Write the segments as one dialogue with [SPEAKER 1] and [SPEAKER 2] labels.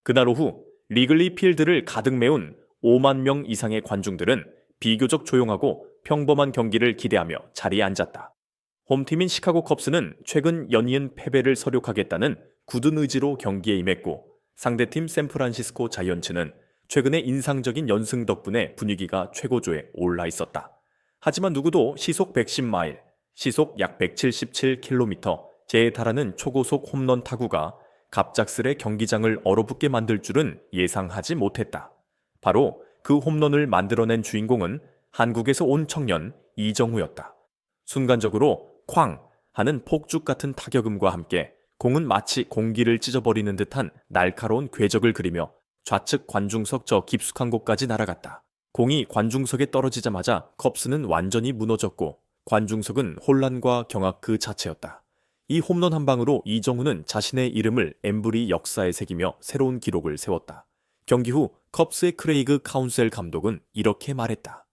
[SPEAKER 1] 그날 오후 리글리 필드를 가득 메운 5만 명 이상의 관중들은 비교적 조용하고 평범한 경기를 기대하며 자리에 앉았다. 홈팀인 시카고 컵스는 최근 연이은 패배를 서력하겠다는 굳은 의지로 경기에 임했고, 상대팀 샌프란시스코 자이언츠는 최근의 인상적인 연승 덕분에 분위기가 최고조에 올라 있었다. 하지만 누구도 시속 110마일, 시속 약 177km에 달하는 초고속 홈런 타구가 갑작스레 경기장을 얼어붙게 만들 줄은 예상하지 못했다. 바로 그 홈런을 만들어낸 주인공은 한국에서 온 청년 이정후였다. 순간적으로 쾅 하는 폭죽 같은 타격음과 함께 공은 마치 공기를 찢어버리는 듯한 날카로운 궤적을 그리며 좌측 관중석 저 깊숙한 곳까지 날아갔다. 공이 관중석에 떨어지자마자 컵스는 완전히 무너졌고 관중석은 혼란과 경악 그 자체였다. 이 홈런 한 방으로 이정후는 자신의 이름을 엠브리 역사에 새기며 새로운 기록을 세웠다. 경기 후 컵스의 크레이그 카운셀 감독은 이렇게 말했다.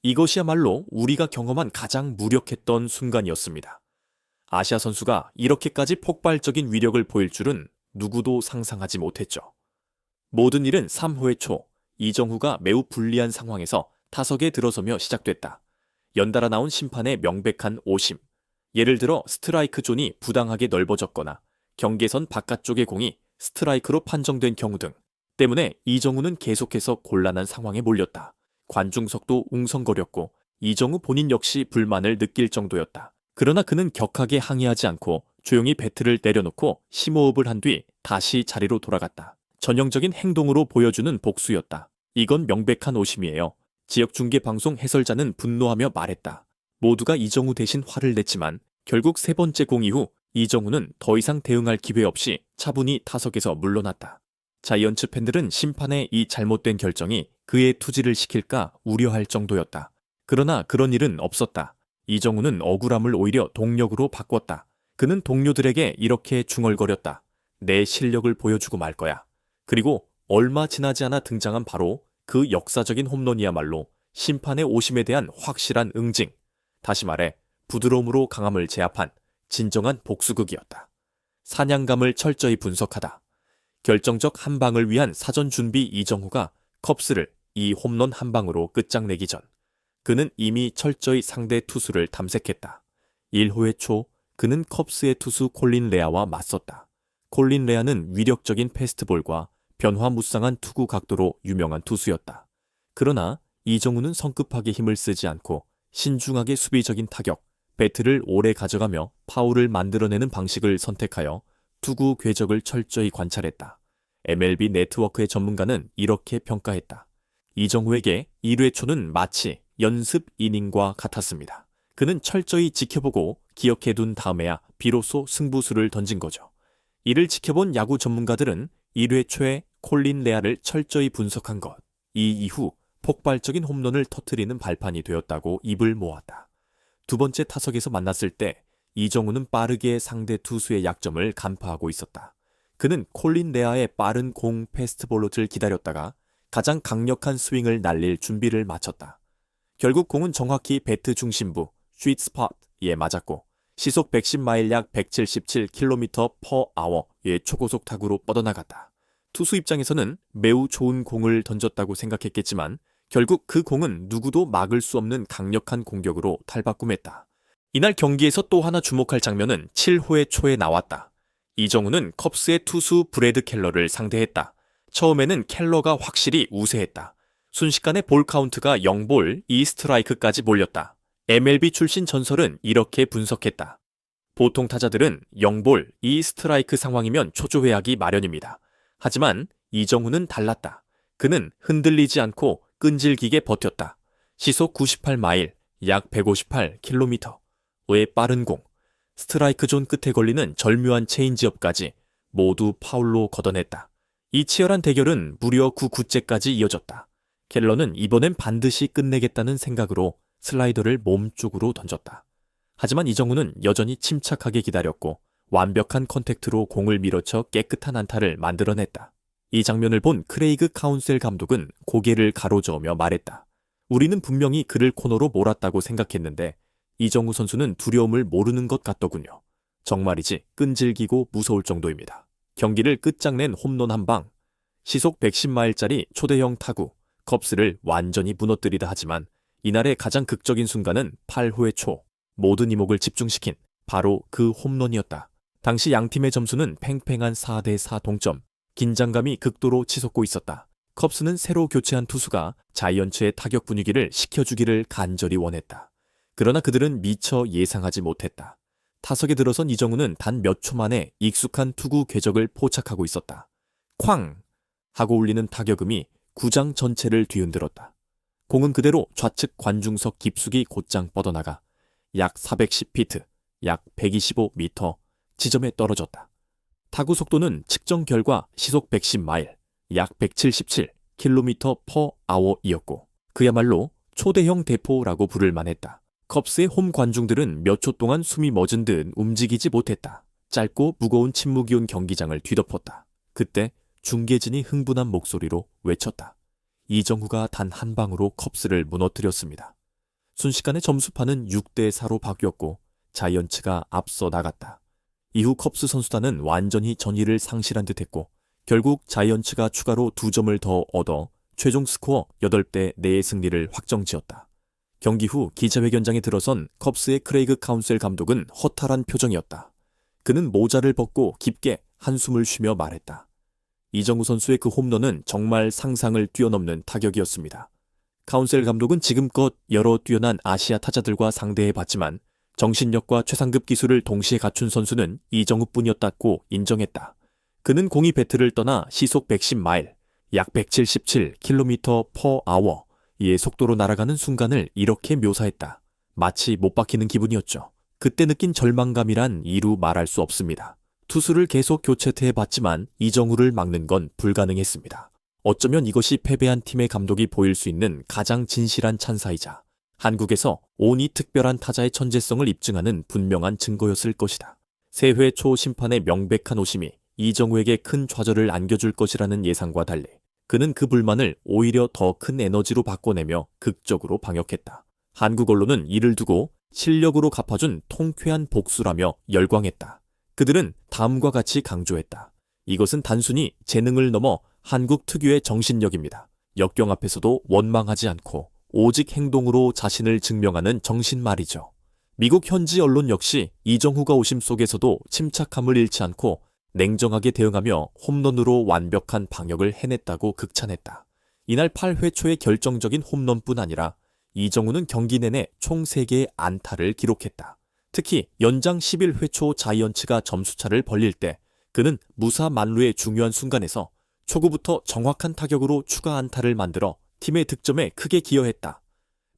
[SPEAKER 1] 이것이야말로 우리가 경험한 가장 무력했던 순간이었습니다. 아시아 선수가 이렇게까지 폭발적인 위력을 보일 줄은 누구도 상상하지 못했죠. 모든 일은 3회 초 이정후가 매우 불리한 상황에서 타석에 들어서며 시작됐다. 연달아 나온 심판의 명백한 오심, 예를 들어 스트라이크 존이 부당하게 넓어졌거나 경계선 바깥쪽의 공이 스트라이크로 판정된 경우 등 때문에 이정후는 계속해서 곤란한 상황에 몰렸다. 관중석도 웅성거렸고 이정후 본인 역시 불만을 느낄 정도였다. 그러나 그는 격하게 항의하지 않고 조용히 배트를 내려놓고 심호흡을 한 뒤 다시 자리로 돌아갔다. 전형적인 행동으로 보여주는 복수였다. 이건 명백한 오심이에요. 지역 중계 방송 해설자는 분노하며 말했다. 모두가 이정후 대신 화를 냈지만 결국 세 번째 공 이후 이정후는 더 이상 대응할 기회 없이 차분히 타석에서 물러났다. 자이언츠 팬들은 심판의 이 잘못된 결정이 그의 투지를 시킬까 우려할 정도였다. 그러나 그런 일은 없었다. 이정후는 억울함을 오히려 동력으로 바꿨다. 그는 동료들에게 이렇게 중얼거렸다. 내 실력을 보여주고 말 거야. 그리고 얼마 지나지 않아 등장한 바로 그 역사적인 홈런이야말로 심판의 오심에 대한 확실한 응징. 다시 말해 부드러움으로 강함을 제압한 진정한 복수극이었다. 사냥감을 철저히 분석하다. 결정적 한 방을 위한 사전 준비 이정후가 컵스를 이 홈런 한 방으로 끝장내기 전 그는 이미 철저히 상대 투수를 탐색했다. 1회 초 그는 컵스의 투수 콜린 레아와 맞섰다. 콜린 레아는 위력적인 패스트볼과 변화무쌍한 투구 각도로 유명한 투수였다. 그러나 이정후는 성급하게 힘을 쓰지 않고 신중하게 수비적인 타격, 배트를 오래 가져가며 파울을 만들어내는 방식을 선택하여 투구 궤적을 철저히 관찰했다. MLB 네트워크의 전문가는 이렇게 평가했다. 이정후에게 1회 초는 마치 연습 이닝과 같았습니다. 그는 철저히 지켜보고 기억해둔 다음에야 비로소 승부수를 던진 거죠. 이를 지켜본 야구 전문가들은 1회 초에 콜린 레아를 철저히 분석한 것, 이 이후 폭발적인 홈런을 터뜨리는 발판이 되었다고 입을 모았다. 두 번째 타석에서 만났을 때 이정후는 빠르게 상대 투수의 약점을 간파하고 있었다. 그는 콜린 레아의 빠른 공 패스트볼롯을 기다렸다가 가장 강력한 스윙을 날릴 준비를 마쳤다. 결국 공은 정확히 배트 중심부 스위트 스팟에 맞았고 시속 110마일 약 177km/h의 초고속 타구로 뻗어나갔다. 투수 입장에서는 매우 좋은 공을 던졌다고 생각했겠지만 결국 그 공은 누구도 막을 수 없는 강력한 공격으로 탈바꿈했다. 이날 경기에서 또 하나 주목할 장면은 7회 초에 나왔다. 이정후는 컵스의 투수 브래드 켈러를 상대했다. 처음에는 켈러가 확실히 우세했다. 순식간에 볼 카운트가 0볼 2스트라이크까지 몰렸다. MLB 출신 전설은 이렇게 분석했다. 보통 타자들은 0볼 2스트라이크 상황이면 초조해하기 마련입니다. 하지만 이정후는 달랐다. 그는 흔들리지 않고 끈질기게 버텼다. 시속 98마일, 약 158km의 빠른 공, 스트라이크 존 끝에 걸리는 절묘한 체인지업까지 모두 파울로 걷어냈다. 이 치열한 대결은 무려 9구째까지 이어졌다. 켈러는 이번엔 반드시 끝내겠다는 생각으로 슬라이더를 몸쪽으로 던졌다. 하지만 이정후는 여전히 침착하게 기다렸고 완벽한 컨택트로 공을 밀어쳐 깨끗한 안타를 만들어냈다. 이 장면을 본 크레이그 카운셀 감독은 고개를 가로저으며 말했다. 우리는 분명히 그를 코너로 몰았다고 생각했는데 이정후 선수는 두려움을 모르는 것 같더군요. 정말이지 끈질기고 무서울 정도입니다. 경기를 끝장낸 홈런 한 방. 시속 110마일짜리 초대형 타구 컵스를 완전히 무너뜨리다 하지만 이날의 가장 극적인 순간은 8회 초 모든 이목을 집중시킨 바로 그 홈런이었다. 당시 양팀의 점수는 팽팽한 4대4 동점, 긴장감이 극도로 치솟고 있었다. 컵스는 새로 교체한 투수가 자이언츠의 타격 분위기를 식혀주기를 간절히 원했다. 그러나 그들은 미처 예상하지 못했다. 타석에 들어선 이정우는 단 몇 초 만에 익숙한 투구 궤적을 포착하고 있었다. 쾅! 하고 울리는 타격음이 구장 전체를 뒤흔들었다. 공은 그대로 좌측 관중석 깊숙이 곧장 뻗어나가 약 410피트, 약 125m 지점에 떨어졌다. 타구 속도는 측정 결과 시속 110마일, 약 177km/h이었고 그야말로 초대형 대포라고 부를 만했다. 컵스의 홈 관중들은 몇 초 동안 숨이 멎은 듯 움직이지 못했다. 짧고 무거운 침묵이 온 경기장을 뒤덮었다. 그때 중계진이 흥분한 목소리로 외쳤다. 이정후가 단 한 방으로 컵스를 무너뜨렸습니다. 순식간에 점수판은 6대4로 바뀌었고 자이언츠가 앞서 나갔다. 이후 컵스 선수단은 완전히 전의를 상실한 듯했고 결국 자이언츠가 추가로 2점을 더 얻어 최종 스코어 8대4의 승리를 확정지었다. 경기 후 기자회견장에 들어선 컵스의 크레이그 카운셀 감독은 허탈한 표정이었다. 그는 모자를 벗고 깊게 한숨을 쉬며 말했다. 이정후 선수의 그 홈런은 정말 상상을 뛰어넘는 타격이었습니다. 카운셀 감독은 지금껏 여러 뛰어난 아시아 타자들과 상대해봤지만 정신력과 최상급 기술을 동시에 갖춘 선수는 이정후뿐이었다고 인정했다. 그는 공이 배트를 떠나 시속 110마일, 약 177km/h 의 속도로 날아가는 순간을 이렇게 묘사했다. 마치 못 박히는 기분이었죠. 그때 느낀 절망감이란 이루 말할 수 없습니다. 투수를 계속 교체해봤지만 이정후를 막는 건 불가능했습니다. 어쩌면 이것이 패배한 팀의 감독이 보일 수 있는 가장 진실한 찬사이자 한국에서 온이 특별한 타자의 천재성을 입증하는 분명한 증거였을 것이다. 새회 초 심판의 명백한 오심이 이정후에게 큰 좌절을 안겨줄 것이라는 예상과 달리 그는 그 불만을 오히려 더 큰 에너지로 바꿔내며 극적으로 방역했다. 한국 언론은 이를 두고 실력으로 갚아준 통쾌한 복수라며 열광했다. 그들은 다음과 같이 강조했다. 이것은 단순히 재능을 넘어 한국 특유의 정신력입니다. 역경 앞에서도 원망하지 않고 오직 행동으로 자신을 증명하는 정신 말이죠. 미국 현지 언론 역시 이정후가 오심 속에서도 침착함을 잃지 않고 냉정하게 대응하며 홈런으로 완벽한 방역을 해냈다고 극찬했다. 이날 8회 초의 결정적인 홈런뿐 아니라 이정후는 경기 내내 총 3개의 안타를 기록했다. 특히 연장 11회 초 자이언츠가 점수차를 벌릴 때 그는 무사 만루의 중요한 순간에서 초구부터 정확한 타격으로 추가 안타를 만들어 팀의 득점에 크게 기여했다.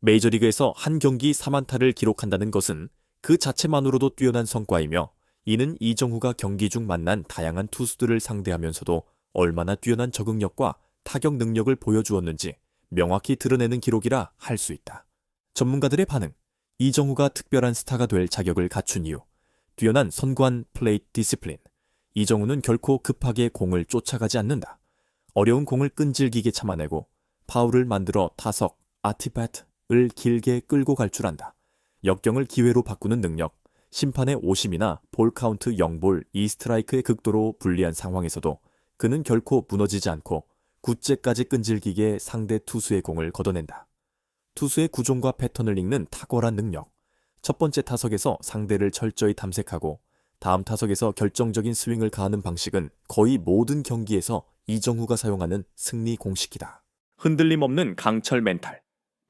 [SPEAKER 1] 메이저리그에서 한 경기 3안타를 기록한다는 것은 그 자체만으로도 뛰어난 성과이며 이는 이정후가 경기 중 만난 다양한 투수들을 상대하면서도 얼마나 뛰어난 적응력과 타격 능력을 보여주었는지 명확히 드러내는 기록이라 할 수 있다. 전문가들의 반응, 이정후가 특별한 스타가 될 자격을 갖춘 이유, 뛰어난 선관 플레이트 디시플린, 이정후는 결코 급하게 공을 쫓아가지 않는다. 어려운 공을 끈질기게 참아내고 파울을 만들어 타석, 아티팩트를 길게 끌고 갈 줄 안다. 역경을 기회로 바꾸는 능력, 심판의 오심이나 볼 카운트 0볼 2스트라이크의 극도로 불리한 상황에서도 그는 결코 무너지지 않고 굳제까지 끈질기게 상대 투수의 공을 걷어낸다. 투수의 구종과 패턴을 읽는 탁월한 능력, 첫 번째 타석에서 상대를 철저히 탐색하고 다음 타석에서 결정적인 스윙을 가하는 방식은 거의 모든 경기에서 이정후가 사용하는 승리 공식이다. 흔들림 없는 강철 멘탈,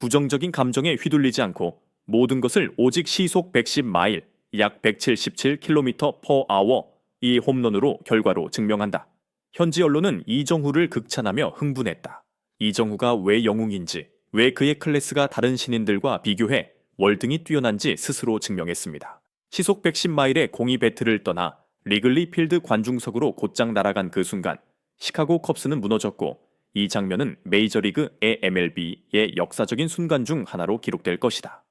[SPEAKER 1] 부정적인 감정에 휘둘리지 않고 모든 것을 오직 시속 110마일, 약 177km/h 이 홈런으로 결과로 증명한다. 현지 언론은 이정후를 극찬하며 흥분했다. 이정후가 왜 영웅인지, 왜 그의 클래스가 다른 신인들과 비교해 월등히 뛰어난지 스스로 증명했습니다. 시속 110마일의 공이 배트를 떠나 리글리 필드 관중석으로 곧장 날아간 그 순간 시카고 컵스는 무너졌고 이 장면은 메이저리그의 MLB의 역사적인 순간 중 하나로 기록될 것이다.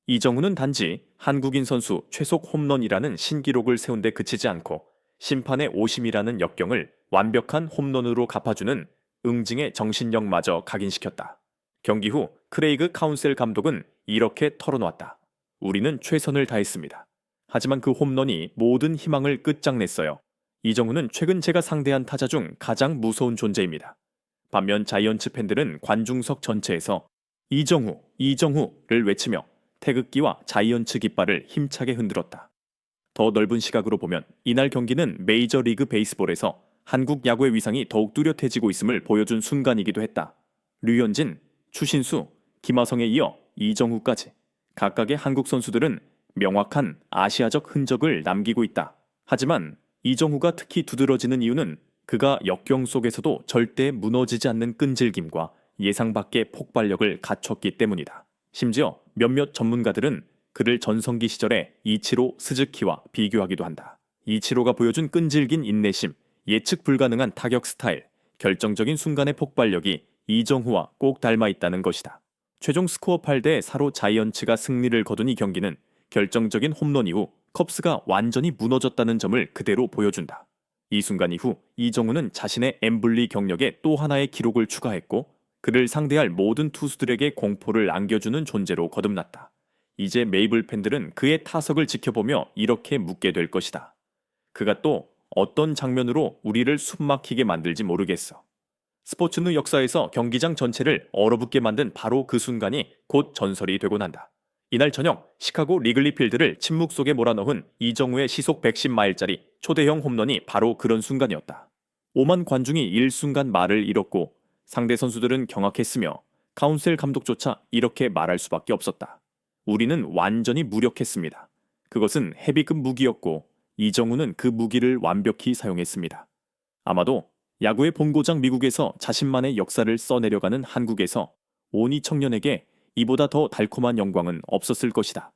[SPEAKER 1] 이정후는 단지 한국인 선수 최속 홈런이라는 신기록을 세운 데 그치지 않고 심판의 오심이라는 역경을 완벽한 홈런으로 갚아주는 응징의 정신력마저 각인시켰다. 경기 후 크레이그 카운셀 감독은 이렇게 털어놓았다. 우리는 최선을 다했습니다. 하지만 그 홈런이 모든 희망을 끝장냈어요. 이정후는 최근 제가 상대한 타자 중 가장 무서운 존재입니다. 반면 자이언츠 팬들은 관중석 전체에서 이정후, 이정후를 외치며 태극기와 자이언츠 깃발을 힘차게 흔들었다. 더 넓은 시각으로 보면 이날 경기는 메이저리그 베이스볼에서 한국 야구의 위상이 더욱 뚜렷해지고 있음을 보여준 순간이기도 했다. 류현진, 추신수, 김하성에 이어 이정후까지 각각의 한국 선수들은 명확한 아시아적 흔적을 남기고 있다. 하지만 이정후가 특히 두드러지는 이유는 그가 역경 속에서도 절대 무너지지 않는 끈질김과 예상 밖의 폭발력을 갖췄기 때문이다. 심지어 몇몇 전문가들은 그를 전성기 시절의 이치로 스즈키와 비교하기도 한다. 이치로가 보여준 끈질긴 인내심, 예측 불가능한 타격 스타일, 결정적인 순간의 폭발력이 이정후와 꼭 닮아 있다는 것이다. 최종 스코어 8대 4로 자이언츠가 승리를 거둔 이 경기는 결정적인 홈런 이후 컵스가 완전히 무너졌다는 점을 그대로 보여준다. 이 순간 이후 이정후는 자신의 엠블리 경력에 또 하나의 기록을 추가했고 그를 상대할 모든 투수들에게 공포를 안겨주는 존재로 거듭났다. 이제 메이블 팬들은 그의 타석을 지켜보며 이렇게 묻게 될 것이다. 그가 또 어떤 장면으로 우리를 숨막히게 만들지 모르겠어. 스포츠는 역사에서 경기장 전체를 얼어붙게 만든 바로 그 순간이 곧 전설이 되곤 한다. 이날 저녁 시카고 리글리 필드를 침묵 속에 몰아넣은 이정후의 시속 110마일짜리 초대형 홈런이 바로 그런 순간이었다. 5만 관중이 일순간 말을 잃었고 상대 선수들은 경악했으며 카운셀 감독조차 이렇게 말할 수밖에 없었다. 우리는 완전히 무력했습니다. 그것은 헤비급 무기였고 이정후는 그 무기를 완벽히 사용했습니다. 아마도 야구의 본고장 미국에서 자신만의 역사를 써내려가는 한국에서 오니 청년에게 이보다 더 달콤한 영광은 없었을 것이다.